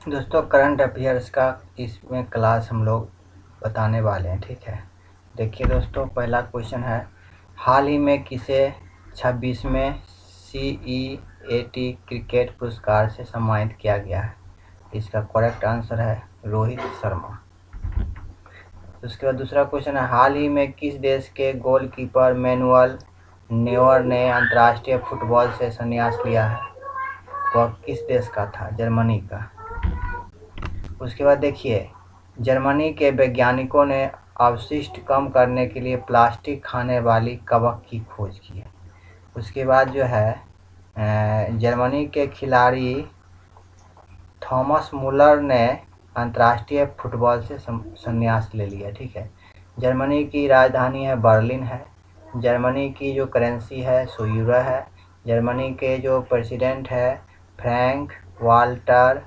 दोस्तों current affairs का इसमें क्लास हम लोग बताने वाले हैं, ठीक है। देखिए दोस्तों, पहला क्वेश्चन है, हाल ही में किसे 26वें CEAT क्रिकेट पुरस्कार से सम्मानित किया गया है? इसका करेक्ट आंसर है रोहित शर्मा। उसके बाद दूसरा क्वेश्चन है, हाल ही में किस देश के गोलकीपर मैनुअल नोयर ने अंतर्राष्ट्रीय फुटबॉल से संन्यास लिया है? वह किस देश का था? जर्मनी का। उसके बाद देखिए, जर्मनी के वैज्ञानिकों ने अवशिष्ट कम करने के लिए प्लास्टिक खाने वाली कवक की खोज की है। उसके बाद जो है जर्मनी के खिलाड़ी थॉमस मुलर ने अंतर्राष्ट्रीय फुटबॉल से संन्यास ले लिया, ठीक है। जर्मनी की राजधानी है बर्लिन है। जर्मनी की जो करेंसी है सो यूरो है। जर्मनी के जो प्रेसिडेंट है फ्रैंक वाल्टर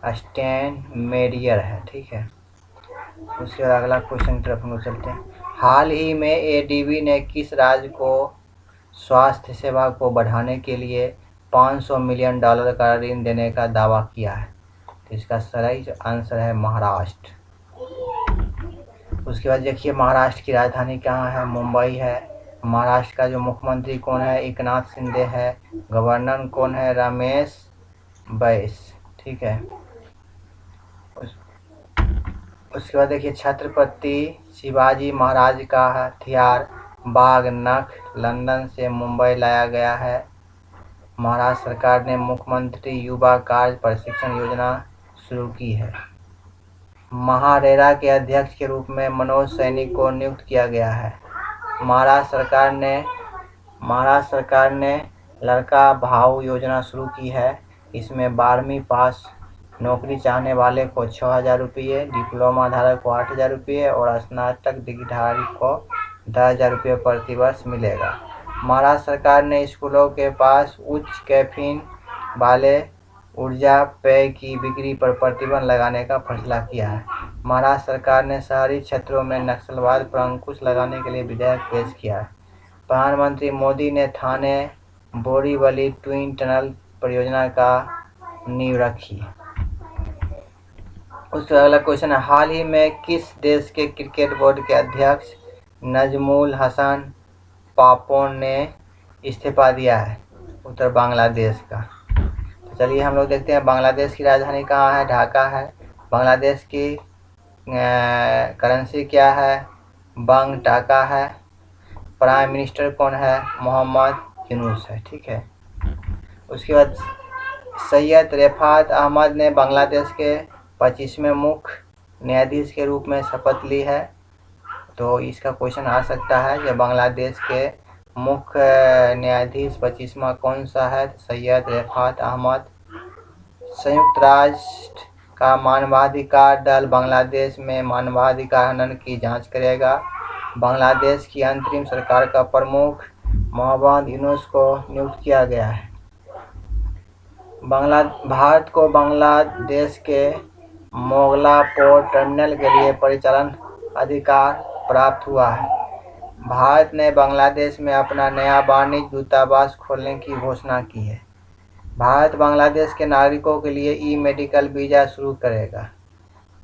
स्टेनमेयियर है, ठीक है। उसके बाद अगला क्वेश्चन की तरफ हम लोग चलते हैं। हाल ही में एडीबी ने किस राज्य को स्वास्थ्य सेवा को बढ़ाने के लिए $500 मिलियन का ऋण देने का दावा किया है? तो इसका सही आंसर है महाराष्ट्र। उसके बाद देखिए, महाराष्ट्र की राजधानी कहाँ है? मुंबई है। महाराष्ट्र का जो मुख्यमंत्री कौन है? एकनाथ शिंदे है। गवर्नर कौन है? रमेश बैस, ठीक है। उसके बाद देखिए, छत्रपति शिवाजी महाराज का हथियार बाघ नख लंदन से मुंबई लाया गया है। महाराष्ट्र सरकार ने मुख्यमंत्री युवा कार्य प्रशिक्षण योजना शुरू की है। महारेरा के अध्यक्ष के रूप में मनोज सैनी को नियुक्त किया गया है। महाराष्ट्र सरकार ने लड़का भाऊ योजना शुरू की है। इसमें 12वीं पास नौकरी चाहने वाले को 6,000 रुपये, डिप्लोमा धारक को 8,000 रुपये और स्नातक डिग्रीधारी को 10,000 रुपये प्रतिवर्ष मिलेगा। महाराष्ट्र सरकार ने स्कूलों के पास उच्च कैफीन वाले ऊर्जा पेय की बिक्री पर प्रतिबंध लगाने का फैसला किया है। महाराष्ट्र सरकार ने शहरी क्षेत्रों में नक्सलवाद पर अंकुश लगाने के लिए विधेयक पेश किया है। प्रधानमंत्री मोदी ने थाने बोरीवली ट्विन टनल परियोजना का नींव रखी। उसका अगला क्वेश्चन है, हाल ही में किस देश के क्रिकेट बोर्ड के अध्यक्ष नजमुल हसन पापोन ने इस्तीफा दिया है? उत्तर बांग्लादेश का। तो चलिए हम लोग देखते हैं, बांग्लादेश की राजधानी कहाँ है? ढाका है। बांग्लादेश की करेंसी क्या है? बंग टाका है। प्राइम मिनिस्टर कौन है? मोहम्मद यूनुस है, ठीक है। उसके बाद सैयद रिफात अहमद ने बांग्लादेश के 25वें मुख्य न्यायाधीश के रूप में शपथ ली है। तो इसका क्वेश्चन आ सकता है, जब बांग्लादेश के मुख्य न्यायाधीश 25वां कौन सा है? सैयद रिफात अहमद। संयुक्त राष्ट्र का मानवाधिकार दल बांग्लादेश में मानवाधिकार हनन की जांच करेगा। बांग्लादेश की अंतरिम सरकार का प्रमुख मोहम्मद यूनुस को नियुक्त किया गया है। भारत को बांग्लादेश के मोगला पोर्ट टर्मिनल के लिए परिचालन अधिकार प्राप्त हुआ है। भारत ने बांग्लादेश में अपना नया वाणिज्य दूतावास खोलने की घोषणा की है। भारत बांग्लादेश के नागरिकों के लिए ई-मेडिकल वीज़ा शुरू करेगा।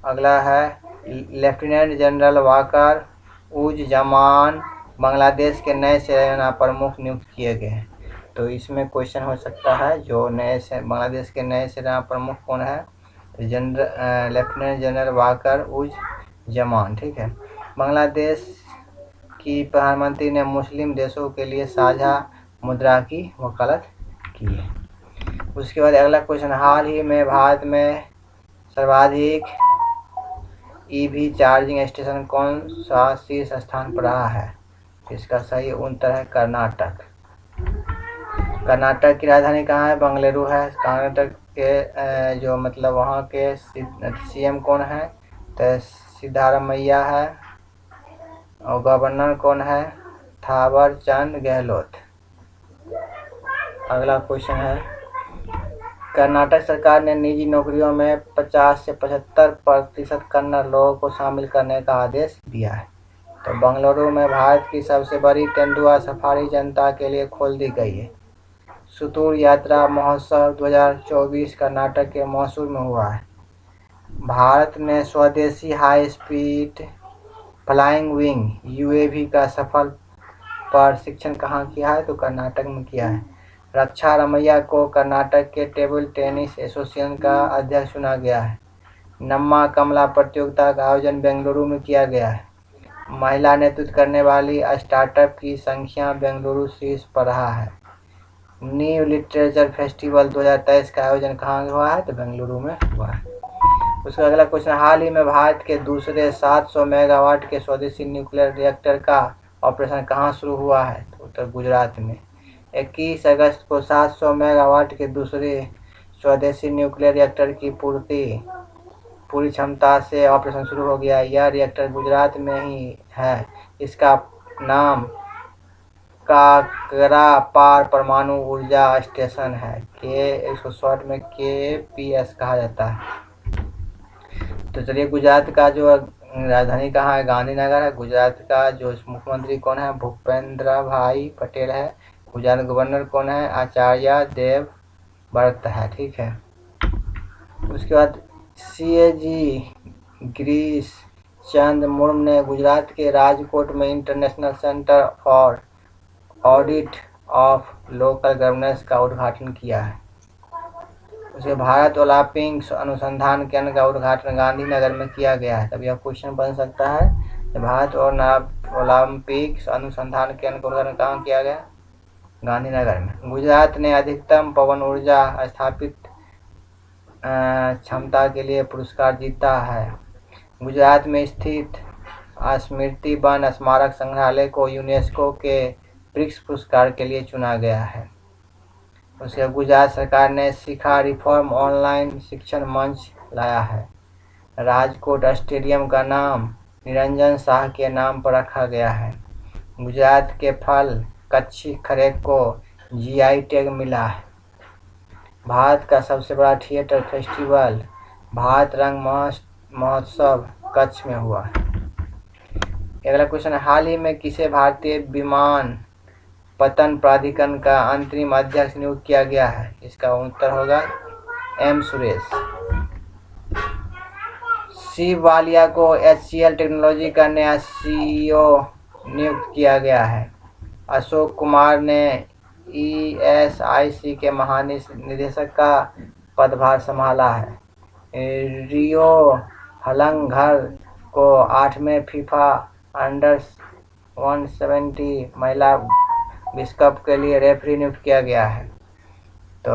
अगला है, लेफ्टिनेंट जनरल वाकर उज जमान बांग्लादेश के नए सेना प्रमुख नियुक्त किए गए हैं। तो इसमें क्वेश्चन हो सकता है, जो बांग्लादेश के नए सेना प्रमुख कौन है? लेफ्टिनेंट जनरल वाकर उज जमान, ठीक है। बांग्लादेश की प्रधानमंत्री ने मुस्लिम देशों के लिए साझा मुद्रा की वकालत की है। उसके बाद अगला क्वेश्चन, हाल ही में भारत में सर्वाधिक ईवी चार्जिंग स्टेशन कौन सा शीर्ष स्थान पर रहा है? इसका सही उत्तर है कर्नाटक। कर्नाटक की राजधानी कहाँ है? बेंगलुरु है। कर्नाटक के जो मतलब वहाँ के सीएम कौन है? तो सिद्धारमैया है। और गवर्नर कौन है? थावरचंद गहलोत। अगला क्वेश्चन है, कर्नाटक सरकार ने निजी नौकरियों में 50 से 75% कन्नड़ लोगों को शामिल करने का आदेश दिया है। तो बेंगलुरु में भारत की सबसे बड़ी तेंदुआ सफारी जनता के लिए खोल दी गई है। सुतूर यात्रा महोत्सव 2024 कर्नाटक के मैसूर में हुआ है। भारत ने स्वदेशी high speed flying wing UAV का सफल प्रशिक्षण कहाँ किया है? तो कर्नाटक में किया है। रक्षा रमैया को कर्नाटक के टेबल टेनिस एसोसिएशन का अध्यक्ष चुना गया है। नम्मा कमला प्रतियोगिता का आयोजन बेंगलुरु में किया गया है। महिला नेतृत्व करने वाली स्टार्टअप की संख्या बेंगलुरु शीर्ष पर रहा है। न्यू लिटरेचर फेस्टिवल 2023 का आयोजन कहाँ हुआ है? तो बेंगलुरु में हुआ है। उसका अगला क्वेश्चन, हाल ही में भारत के दूसरे 700 मेगावाट के स्वदेशी न्यूक्लियर रिएक्टर का ऑपरेशन कहाँ शुरू हुआ है? तो उत्तर गुजरात में। 21 अगस्त को 700 मेगावाट के दूसरे स्वदेशी न्यूक्लियर रिएक्टर की पूरी क्षमता से ऑपरेशन शुरू हो गया। यह रिएक्टर गुजरात में ही है। इसका नाम काकरा पार परमाणु ऊर्जा स्टेशन है। इसको शॉर्ट में KPS कहा जाता है। तो चलिए, गुजरात का जो राजधानी कहाँ है? गांधीनगर है। गुजरात का जो मुख्यमंत्री कौन है? भूपेंद्र भाई पटेल है। गुजरात गवर्नर कौन है? आचार्य देवव्रत है। ठीक है। उसके बाद CAG गिरीश चंद्र मुर्मू ने गुजरात के राजकोट में international centre for audit of local governance का उद्घाटन किया है। उसे भारत ओलंपिक अनुसंधान केंद्र का उद्घाटन गांधीनगर में किया गया है। तब यह क्वेश्चन बन सकता है, भारत ओलंपिक अनुसंधान केंद्र का उद्घाटन कहाँ किया गया? गांधीनगर में। गुजरात ने अधिकतम पवन ऊर्जा स्थापित क्षमता के लिए पुरस्कार जीता है। गुजरात में स्थित स्मृति वन स्मारक संग्रहालय को यूनेस्को के ब्रिक्स पुरस्कार के लिए चुना गया है। उसके गुजरात सरकार ने शिखा रिफॉर्म ऑनलाइन शिक्षण मंच लाया है। राजकोट स्टेडियम का नाम निरंजन शाह के नाम पर रखा गया है। गुजरात के फल कच्ची खरेक को GI टैग मिला है। भारत का सबसे बड़ा थिएटर फेस्टिवल भारत रंग महोत्सव कच्छ में हुआ। अगला क्वेश्चन, हाल ही में किसे भारतीय विमान पतन प्राधिकरण का अंतरिम अध्यक्ष नियुक्त किया गया है? इसका उत्तर होगा M सुरेश। शिव वालिया को HCL टेक्नोलॉजी का नया CEO नियुक्त किया गया है। अशोक कुमार ने ESIC के महानिदेशक का पदभार संभाला है। रियो हलंगर को 8वें फीफा अंडर 170 महिला विश्व कप के लिए रेफरी नियुक्त किया गया है। तो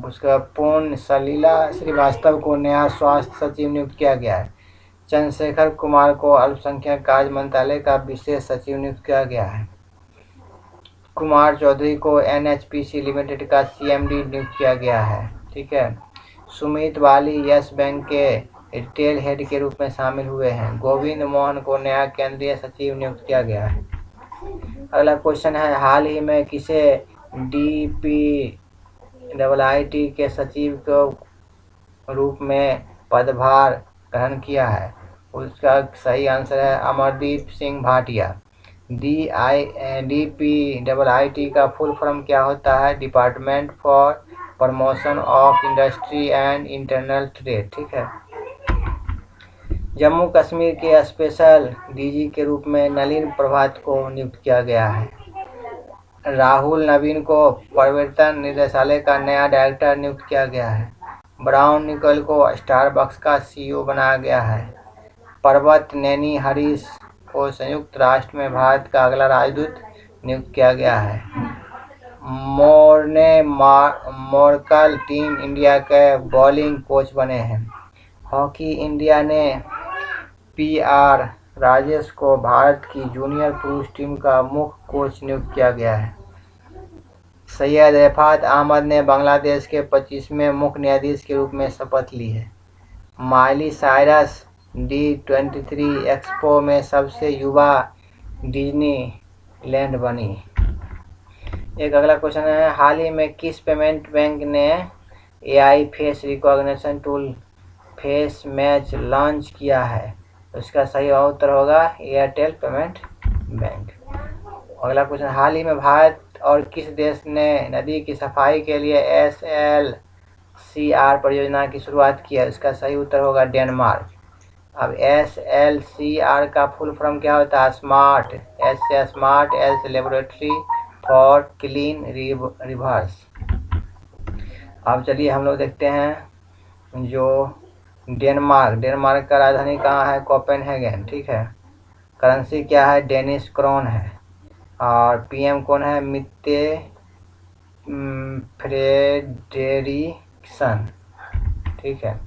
उसका पूर्ण सलीला श्रीवास्तव को नया स्वास्थ्य सचिव नियुक्त किया गया है। चंद्रशेखर कुमार को अल्पसंख्यक कार्य मंत्रालय का विशेष सचिव नियुक्त किया गया है। कुमार चौधरी को NHPC लिमिटेड का CMD नियुक्त किया गया है। ठीक है। सुमित वाली यस बैंक के रिटेल हेड के रूप में शामिल हुए हैं। गोविंद मोहन को नया केंद्रीय सचिव नियुक्त किया गया है। अगला क्वेश्चन है, हाल ही में किसे DPIIT के सचिव के रूप में पदभार ग्रहण किया है? उसका सही आंसर है अमरदीप सिंह भाटिया। DPIIT का फुल फॉर्म क्या होता है? Department for promotion of industry and internal trade. ठीक है। जम्मू कश्मीर के स्पेशल DG के रूप में नलिन प्रभात को नियुक्त किया गया है। राहुल नवीन को प्रवर्तन निदेशालय का नया डायरेक्टर नियुक्त किया गया है। ब्राउन निकल को स्टारबक्स का CEO बनाया गया है। पर्वत नैनी हरीश को संयुक्त राष्ट्र में भारत का अगला राजदूत नियुक्त किया गया है। मोर्ने मोरकल टीम इंडिया के बॉलिंग कोच बने हैं। हॉकी इंडिया ने PR राजेश को भारत की जूनियर पुरुष टीम का मुख्य कोच नियुक्त किया गया है। सैयद रफात अहमद ने बांग्लादेश के 25वें मुख्य न्यायाधीश के रूप में शपथ ली है। माइली साइरस D23 एक्सपो में सबसे युवा डिज्नीलैंड बनी। एक अगला क्वेश्चन है, हाल ही में किस पेमेंट बैंक ने AI face recognition tool face match launch किया है? उसका सही उत्तर होगा एयरटेल पेमेंट बैंक। अगला क्वेश्चन, हाल ही में भारत और किस देश ने नदी की सफाई के लिए SLCR परियोजना की शुरुआत की है? इसका सही उत्तर होगा डेनमार्क। अब SLCR का फुल फॉर्म क्या होता है? स्मार्ट, S से स्मार्ट, L से लेबोरेटरी, फॉर क्लीन रिवर्स। अब चलिए हम लोग देखते हैं जो डेनमार्क का राजधानी कहाँ है? कोपेनहेगन, ठीक है। करेंसी क्या है? डेनिश क्रोन है। और PM कौन है? मित्ते फ्रेडरिक्सन, ठीक है।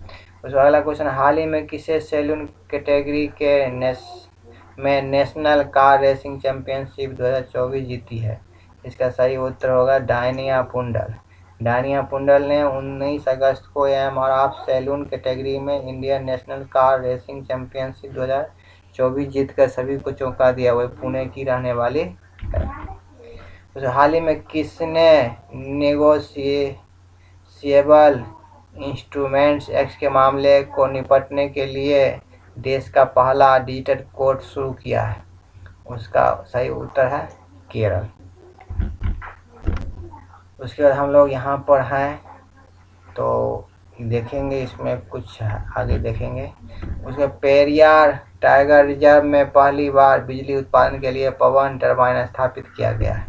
उसके अगला क्वेश्चन, हाल ही में किसे सैलून कैटेगरी के नेशनल कार रेसिंग चैंपियनशिप 2024 जीती है? इसका सही उत्तर होगा डायनिया पुंडल। डायनिया पुंडल ने 19 अगस्त को AMRF सैलून कैटेगरी में Indian national car racing championship 2024 जीतकर सभी को चौंका दिया। वह पुणे की रहने वाली है। तो हाल ही में किसने नेगोशिएबल इंस्ट्रूमेंट्स एक्ट के मामले को निपटने के लिए देश का पहला डिजिटल कोर्ट शुरू किया है? उसका सही उत्तर है केरल। उसके बाद हम लोग यहाँ पर हैं तो देखेंगे, इसमें कुछ आगे देखेंगे। उसके पेरियार टाइगर रिजर्व में पहली बार बिजली उत्पादन के लिए पवन टरबाइन स्थापित किया गया है।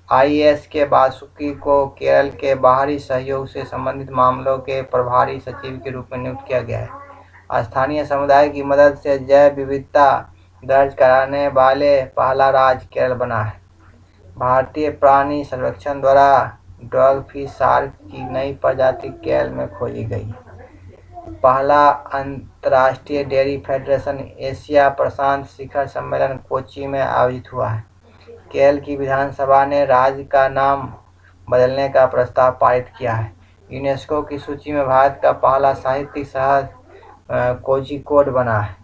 IAS के वासुकी को केरल के बाहरी सहयोग से संबंधित मामलों के प्रभारी सचिव के रूप में नियुक्त किया गया है। स्थानीय समुदाय की मदद से जैव विविधता दर्ज कराने वाले पहला राज्य केरल बना है। भारतीय प्राणी सर्वेक्षण द्वारा डॉग फिश शार्क की नई प्रजाति केरल में खोजी गई। पहला अंतर्राष्ट्रीय डेयरी फेडरेशन एशिया प्रशांत शिखर सम्मेलन कोच्चि में आयोजित हुआ है। केरल की विधानसभा ने राज्य का नाम बदलने का प्रस्ताव पारित किया है। यूनेस्को की सूची में भारत का पहला साहित्यिक शहर कोझिकोड बना है।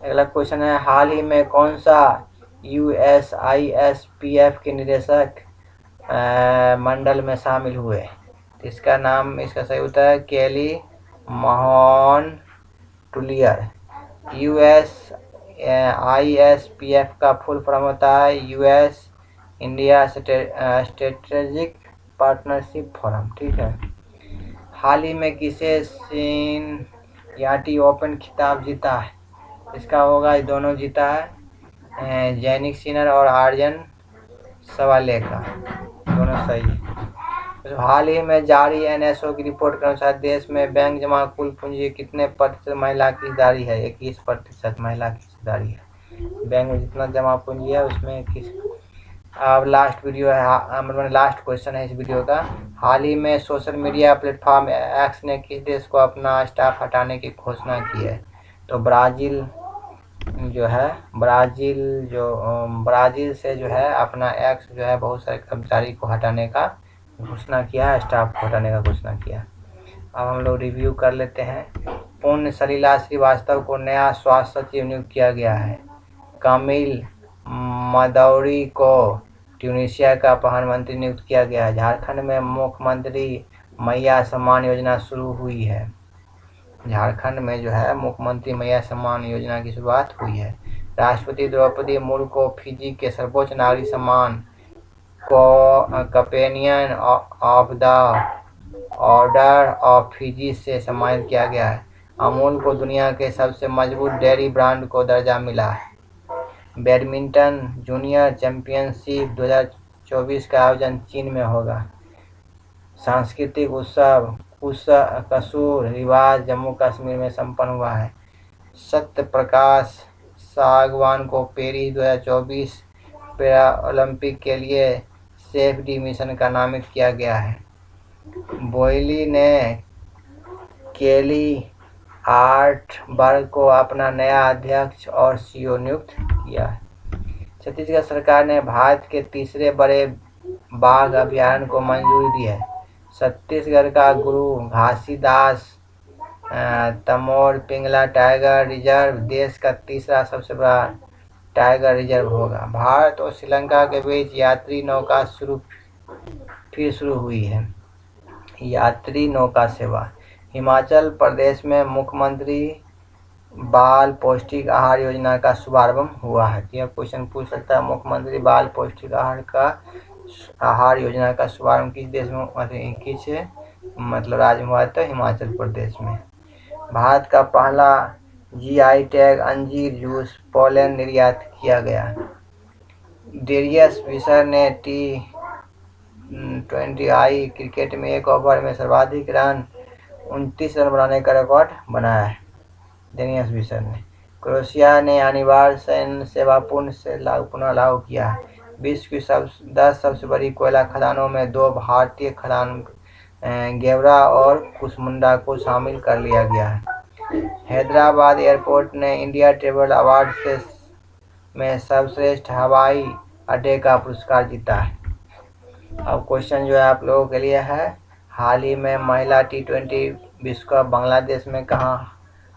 अगला क्वेश्चन है, हाल ही में कौन सा USISPF के निदेशक मंडल में शामिल हुए? इसका सही उत्तर है केली महोन टूलियर। USISPF का फुल फॉर्म होता है US India strategic partnership forum, ठीक है। हाल ही में किसे सिनयाटी ओपन खिताब जीता है? इसका होगा, दोनों जीता है, जैनिक सिनर और आर्यन सवालेका, दोनों सही है। तो हाल ही में जारी NSO की रिपोर्ट के अनुसार देश में बैंक जमा कुल पूंजी कितने प्रतिशत महिला की हिस्सेदारी है? 21% महिला की हिस्सेदारी है। बैंक में जितना जमा पूंजी है उसमें अब लास्ट वीडियो है, मतलब लास्ट क्वेश्चन है इस वीडियो का। हाल ही में सोशल मीडिया प्लेटफॉर्म एक्स ने किस देश को अपना स्टाफ हटाने की घोषणा की है? तो ब्राज़ील से जो है अपना एक्स जो है बहुत सारे कर्मचारी को हटाने का घोषणा किया है, स्टाफ को हटाने का घोषणा किया। अब हम लोग रिव्यू कर लेते हैं। पुण्य सलीला श्रीवास्तव को नया स्वास्थ्य सचिव नियुक्त किया गया है। कामिल मदौरी को ट्यूनीशिया का प्रधानमंत्री नियुक्त किया गया है। झारखंड में मुख्यमंत्री मैया सम्मान योजना शुरू हुई है। झारखंड में जो है मुख्यमंत्री मैया सम्मान योजना की शुरुआत हुई है। राष्ट्रपति द्रौपदी मुर्मू को फिजी के सर्वोच्च नागरिक सम्मान companion of the order of Fiji से सम्मानित किया गया है। अमूल को दुनिया के सबसे मजबूत डेयरी ब्रांड को दर्जा मिला है। बैडमिंटन जूनियर चैंपियनशिप 2024 का आयोजन चीन में होगा। सांस्कृतिक उत्सव कसूर रिवाज जम्मू कश्मीर में संपन्न हुआ है। सत्य प्रकाश सागवान को पेरिस 2024 पैरा ओलंपिक के लिए सेफ्टी मिशन का नामित किया गया है। बोयली ने केली आर्टबर्ग को अपना नया अध्यक्ष और CEO नियुक्त किया है। छत्तीसगढ़ सरकार ने भारत के तीसरे बड़े बाघ अभयारण्य को मंजूरी दी है। छत्तीसगढ़ का गुरु घासीदास तमोर पिंगला टाइगर रिजर्व देश का तीसरा सबसे बड़ा टाइगर रिजर्व होगा। भारत और श्रीलंका के बीच यात्री नौका फिर शुरू हुई है। यात्री नौका सेवा। हिमाचल प्रदेश में मुख्यमंत्री बाल पौष्टिक आहार योजना का शुभारंभ हुआ है? यह क्वेश्चन पूछ सकता है। मुख्यमंत्री बाल पौष्टिक आहार योजना का शुभारंभ किस देश में किस राज्य में हुआ? तो हिमाचल प्रदेश में। भारत का पहला जीआई टैग अंजीर जूस पोलैंड निर्यात किया गया। डेरियस विसर ने T20I क्रिकेट में एक ओवर में सर्वाधिक रन 29 रन बनाने का रिकॉर्ड बनाया है डेनियस विसर ने। क्रोएशिया ने अनिवार्य सैन्य सेवा पुनः लागू किया है। विश्व की 10 सबसे बड़ी कोयला खदानों में 2 भारतीय खदान गेवरा और कुसमुंडा को शामिल कर लिया गया है। हैदराबाद एयरपोर्ट ने इंडिया ट्रैवल अवार्ड में सर्वश्रेष्ठ हवाई अड्डे का पुरस्कार जीता है। अब क्वेश्चन जो है आप लोगों के लिए है, हाल ही में महिला T20 विश्व कप बांग्लादेश में कहाँ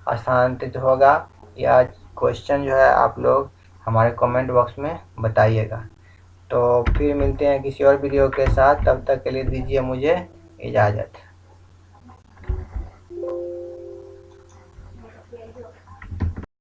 स्थानांतरित होगा? यह क्वेश्चन जो है आप लोग हमारे कमेंट बॉक्स में बताइएगा। तो फिर मिलते हैं किसी और वीडियो के साथ, तब तक के लिए दीजिए मुझे इजाज़त।